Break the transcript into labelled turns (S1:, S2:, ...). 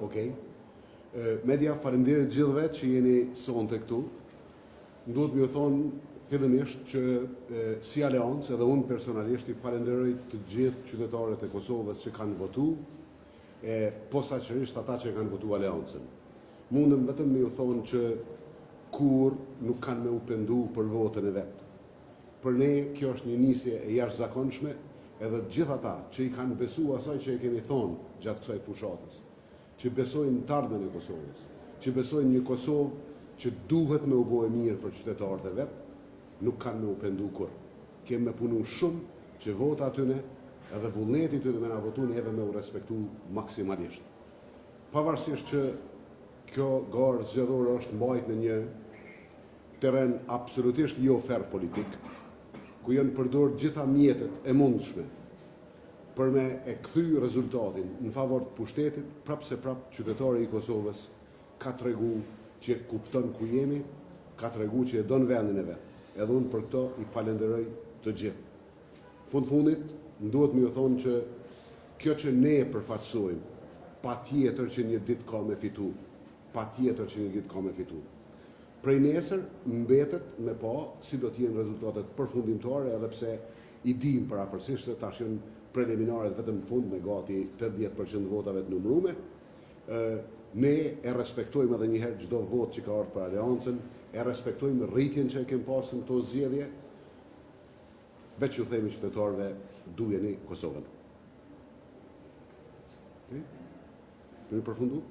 S1: okej. Media, faleminderit gjithëve që jeni sonte këtu. Duhet më ju thonë fillimisht që si Aleancë edhe unë personalisht I falenderoj të gjithë qytetarët e Kosovës që kanë votu, posaçërisht ata që kanë votu Aleancën. Mundem vetëm më ju thonë që kur nuk kanë me u pendu për votën e vetë. Për ne kjo është një nisje e jashtëzakonshme, edhe gjithë ata që I kanë besu asaj që e keni thonë gjatë kësaj fushatës, që besojnë të ardhmen e Kosovës, që besojnë një Kosovë që duhet me u bo e mirë për qytetarët e vetë, nuk kanë me u pendu kur. Kemë me punu shumë që vota atyne edhe vullneti tyne me na votu neve me u respektu maksimalisht. Pavarësisht që kjo garë zgjedhore është mbajt në një teren absolutisht jo fer politik, ku janë përdor gjitha mjetet e mundshme për me e kthy rezultatin në favor të pushtetit, prapë se prapë qytetari I Kosovës ka tregu që kupton ku jemi, ka tregu që e don vendin e vet. Edhe unë për këto I falenderoj të gjithë. Fundit, më duhet më ju thonë që kjo që ne e përfaqësojmë, pa tjetër që një ditë ka me fitu. Pa tjetër që një ditë ka me fitu. Prej nesër mbetet me pa si do t'jenë rezultatet përfundimtare, edhe pse I dim për afërsisht se tash janë preliminaret vetëm në fund me gati 80% votave të numërume. Ne e respektojmë edhe njëherë çdo votë që ka ardhur për Aleancën, e respektojmë rritjen që e kemi pasur në këto zgjedhje. Veç ju themi qytetarëve, dujeni Kosovën. Kemi përfundu?